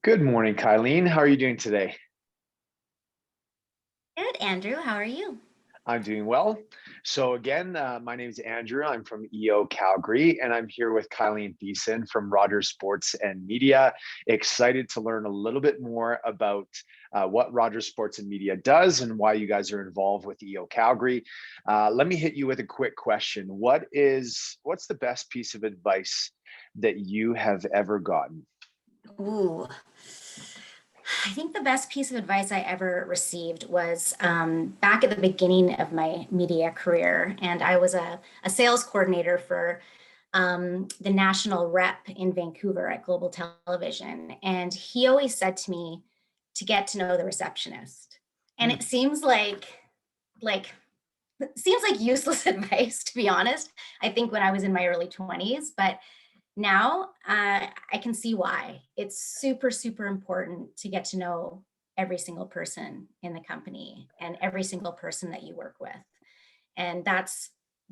Good morning, Kylene. How are you doing today? Good, Andrew. How are you? I'm doing well. So again, my name is Andrew. I'm from EO Calgary, and I'm here with Kylene Thiessen from Rogers Sports and Media. Excited to learn a little bit more about what Rogers Sports and Media does and why you guys are involved with EO Calgary. Let me hit you with a quick question. What's the best piece of advice that you have ever gotten? Ooh, I think the best piece of advice I ever received was back at the beginning of my media career. And I was a sales coordinator for the national rep in Vancouver at Global Television. And he always said to me to get to know the receptionist. And Hmm. it like seems like useless advice, to be honest. I think when I was in my early 20s, but now I can see why. It's super, super important to get to know every single person in the company and every single person that you work with. And that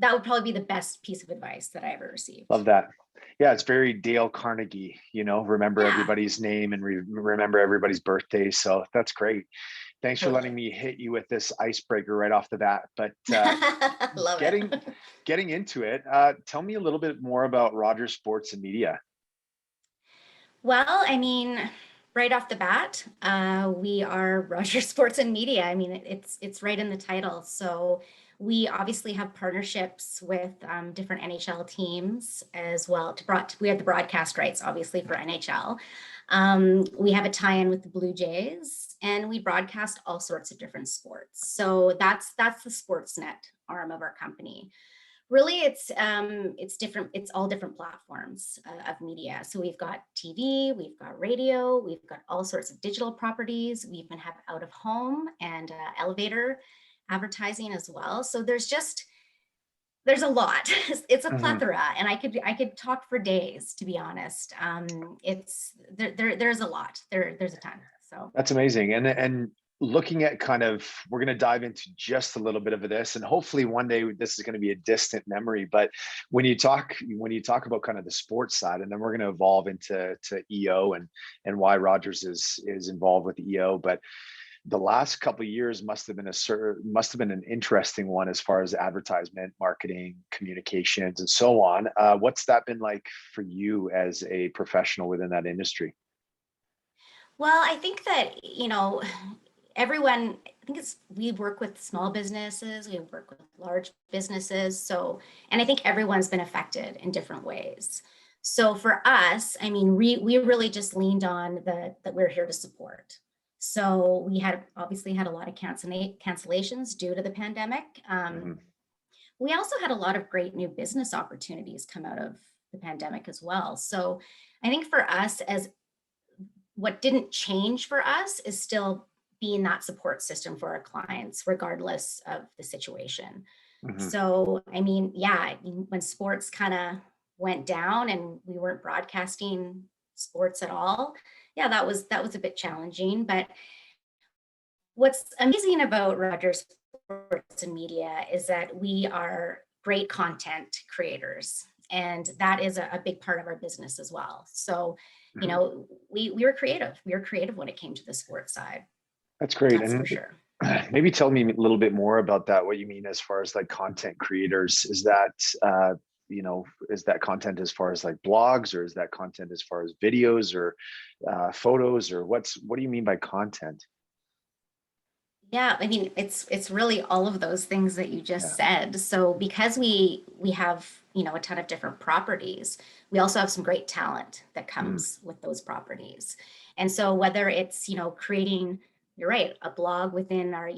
would probably be the best piece of advice that I ever received. Love that. Yeah, it's very Dale Carnegie, remember Yeah, everybody's name and remember everybody's birthday. So that's great. Thanks for letting totally. me hit you with this icebreaker right off the bat. But Love it. getting getting into it, tell me a little bit more about Rogers Sports and Media. Well, I mean, right off the bat, we are Rogers Sports and Media. I mean, it's right in the title. So we obviously have partnerships with different NHL teams as well. We have the broadcast rights, obviously, for NHL. We have a tie-in with the Blue Jays, and we broadcast all sorts of different sports. So that's the Sportsnet arm of our company. Really, it's different. It's all different platforms of media. So we've got TV, we've got radio, we've got all sorts of digital properties. We even have out of home and elevator advertising as well. So there's a lot. It's a Mhm. plethora, and I could talk for days, to be honest. There's a lot. There's a ton. So That's amazing. And looking at we're going to dive into just a little bit of this, and hopefully one day this is going to be a distant memory. But when you talk about kind of the sports side, and then we're going to evolve into EO and why Rogers is involved with EO. But the last couple of years must have been an interesting one as far as advertisement, marketing, communications, and so on. What's that been like for you as a professional within that industry? well, I think that, everyone, I think we work with small businesses, we work with large businesses. So, and I think everyone's been affected in different ways. So for us, I mean, we really just leaned on that we're here to support. So we had obviously had a lot of cancellations due to the pandemic. Mhm. We also had a lot of great new business opportunities come out of the pandemic as well. So I think for us, as what didn't change for us is still being that support system for our clients, regardless of the situation. Mhm. So, I mean, yeah, when sports kind of went down and we weren't broadcasting sports at all, yeah, that was a bit challenging. But what's amazing about Rogers Sports and Media is that we are great content creators. And that is a big part of our business as well. So, Mhm. we were creative. We were creative when it came to the sports side. That's great. That's for And sure. maybe tell me a little bit more about that, what you mean as far as like content creators. Is that content as far as like blogs, or is that content as far as videos or photos, or what do you mean by content? Yeah, I mean, it's really all of those things that you just Yeah. said. So because we have, a ton of different properties, we also have some great talent that Mhm. comes with those properties. And so whether it's, creating, you're right, a blog within our,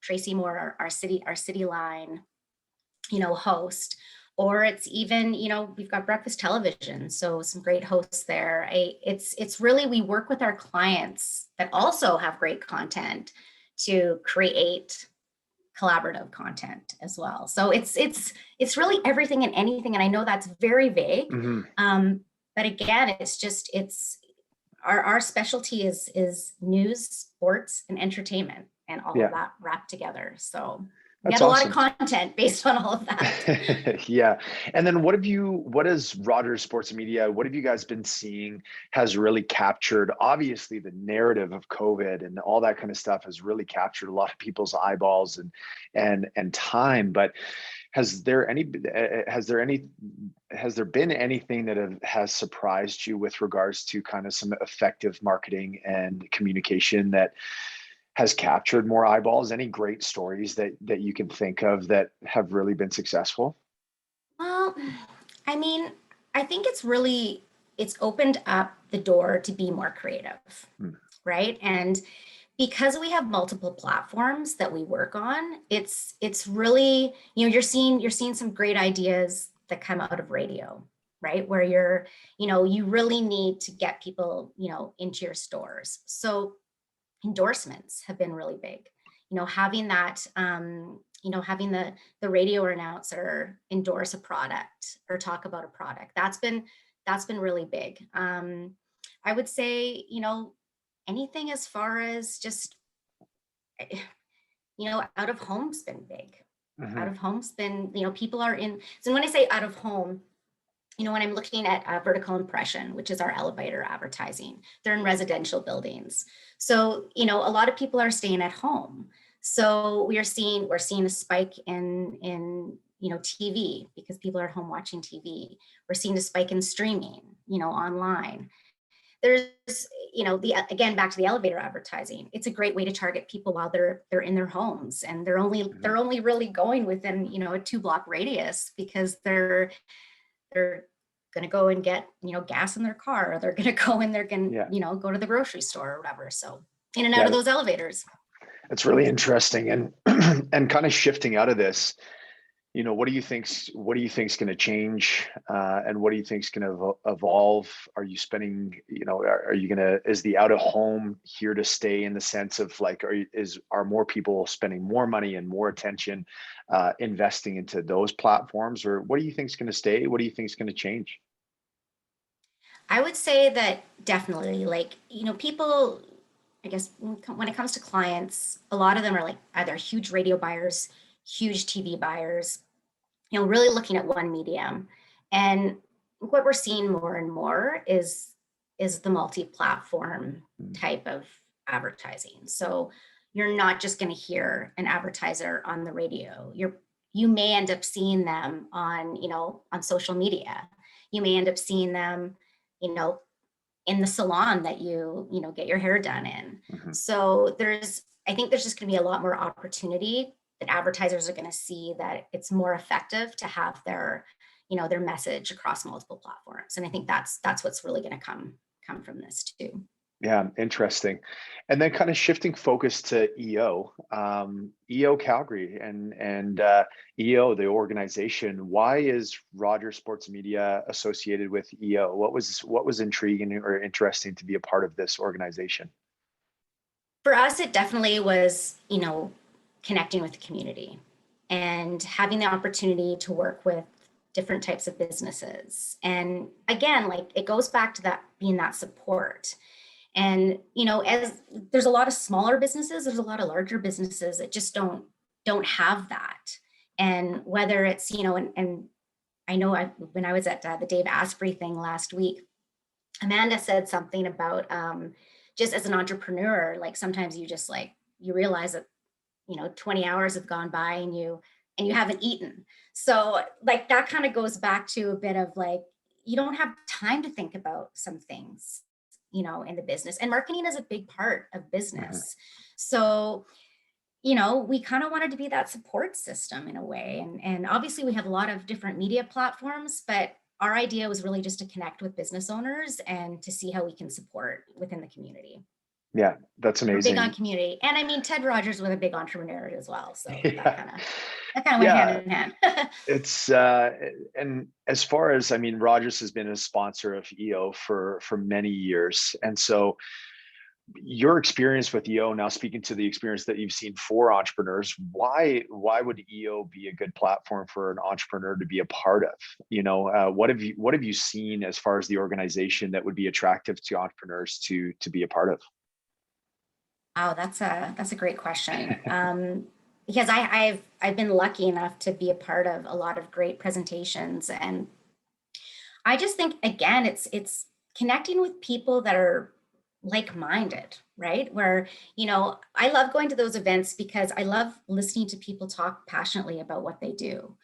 Tracy Moore, our city line, host, or it's even, we've got breakfast television, so some great hosts there. It's really, we work with our clients that also have great content to create collaborative content as well. So it's really everything and anything. And I know that's very vague. Mhm. But again, it's our specialty is news, sports, and entertainment, and all of Yeah. that wrapped together. So We That's had a lot of awesome. content based on all of that. Yeah. And then what is Rogers Sports Media, what have you guys been seeing has really captured, obviously the narrative of COVID and all that kind of stuff has really captured a lot of people's eyeballs and time, but has there any has there any has there been anything that has surprised you with regards to kind of some effective marketing and communication that has captured more eyeballs? Any great stories that you can think of that have really been successful? Well, I mean, I think it's opened up the door to be more creative, Hmm. right? And because we have multiple platforms that we work on, it's really, you're seeing some great ideas that come out of radio, right? Where you really need to get people, into your stores. So endorsements have been really big. Having that, having the radio announcer endorse a product or talk about a product, that's been really big. I would say, anything as far as just, out of home's been big. Out Hmm. of home's been, people are in. So when I say out of home, when I'm looking at vertical impression, which is our elevator advertising, they're in residential buildings. So, a lot of people are staying at home. So we're seeing a spike in TV because people are at home watching TV. We're seeing a spike in streaming, online. There's, the again, back to the elevator advertising. It's a great way to target people while they're in their homes, and they're only Hmm. they're only really going within, a 2 block radius because they're going to go and get, gas in their car, or they're going to go and they're going to, Yeah. go to the grocery store or whatever. So in and out of Yeah. those elevators. It's really interesting. And and kind of shifting out of this, what do you think's going to change, and what do you think's going to evolve? Are you spending, are you going to, is the out of home here to stay, in the sense of like, are more people spending more money and more attention, investing into those platforms, or what do you think's going to stay? What do you think's going to change? I would say that definitely, like, people, I guess, when it comes to clients, a lot of them are like either huge radio buyers, huge TV buyers, really looking at one medium. And what we're seeing more and more is the multi-platform Mm. type of advertising. So you're not just going to hear an advertiser on the radio. You may end up seeing them on social media. You may end up seeing them, you know, in the salon that get your hair done in. Mhm. So I think there's just going to be a lot more opportunity that advertisers are going to see that it's more effective to have their message across multiple platforms. And I think that's what's really going to come from this too. Yeah, interesting. And then kind of shifting focus to EO, EO Calgary and EO, the organization. Why is Rogers Sports Media associated with EO? What was intriguing or interesting to be a part of this organization? For us, it definitely was, connecting with the community and having the opportunity to work with different types of businesses. And again, like, it goes back to that being that support. And, as there's a lot of smaller businesses, there's a lot of larger businesses that just don't have that. And whether it's, and I know when I was at the Dave Asprey thing last week, Amanda said something about just as an entrepreneur, like sometimes you just like you realize that 20 hours have gone by and you haven't eaten. So like that kind of goes back to a bit of like you don't have time to think about some things, in the business. And marketing is a big part of Mhm. business. So we kind of wanted to be that support system in a way. And obviously we have a lot of different media platforms, but our idea was really just to connect with business owners and to see how we can support within the community. Yeah, that's We're big on amazing. community. And I mean, Ted Rogers was a big entrepreneur as well. So that Yeah, kind of went hand yeah. in hand. It's and as far as, I mean, Rogers has been a sponsor of EO for many years, and so your experience with EO, now speaking to the experience that you've seen for entrepreneurs, why would EO be a good platform for an entrepreneur to be a part of? What have you seen as far as the organization that would be attractive to entrepreneurs to be a part of? Oh, that's a great question. because I've been lucky enough to be a part of a lot of great presentations, and I just think again it's connecting with people that are like-minded, right? Where, I love going to those events because I love listening to people talk passionately about what they do.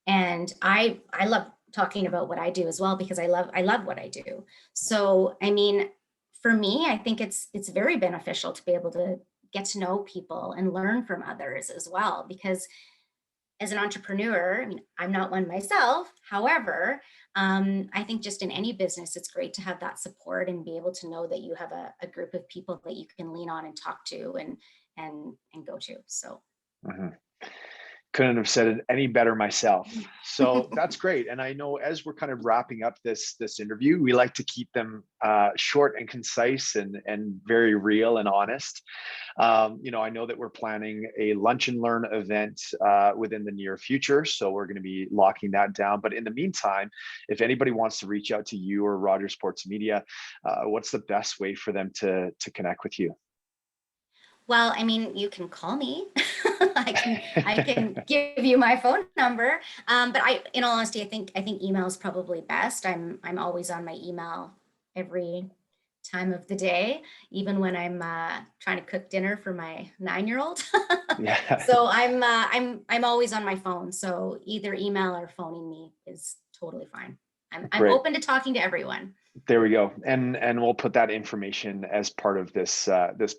And I love talking about what I do as well because I love what I do. So, I mean, for me, I think it's very beneficial to be able to get to know people and learn from others as well because as an entrepreneur, I mean, I'm not one myself. However, I think just in any business, it's great to have that support and be able to know that you have a group of people that you can lean on and talk to and go to. So Mhm. Couldn't have said it any better myself. So that's great. And I know as we're kind of wrapping up this interview, we like to keep them short and concise and very real and honest. I know that we're planning a lunch and learn event within the near future, so we're going to be locking that down. But in the meantime, if anybody wants to reach out to you or Rogers Sports Media, what's the best way for them to connect with you? well, I mean, you can call me. I can give you my phone number. But in all honesty, I think email is probably best. I'm always on my email every time of the day, even when I'm trying to cook dinner for my 9-year-old. Yeah, So I'm always on my phone. So either email or phoning me is totally fine. I'm great. open to talking to everyone. There we go. And we'll put that information as part of this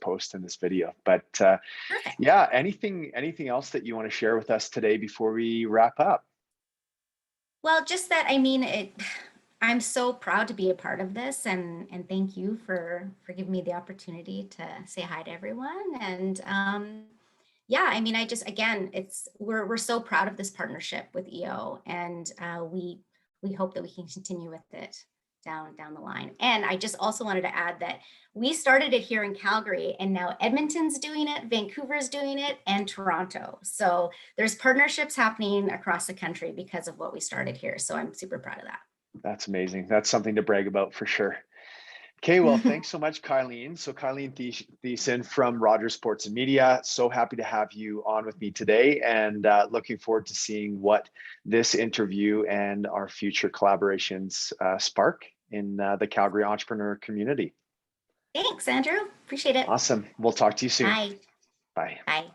post and this video. But Perfect. yeah, anything else that you want to share with us today before we wrap up? Well, just that I mean it I'm so proud to be a part of this and thank you for giving me the opportunity to say hi to everyone. And yeah, I mean I just again it's we're so proud of this partnership with EO and we hope that we can continue with it down the line. And I just also wanted to add that we started it here in Calgary and now Edmonton's doing it, Vancouver's doing it, and Toronto. So there's partnerships happening across the country because of what we started here. So I'm super proud of That's amazing. That's something to brag about for sure. Okay, well, that. thanks so much, Kylene. So, Kylene Thiessen from Rogers Sports and Media. So happy to have you on with me today, and looking forward to seeing what this interview and our future collaborations spark in the Calgary entrepreneur community. Thanks, Andrew. Appreciate it. Awesome. We'll talk to you soon. Bye. Bye. Bye.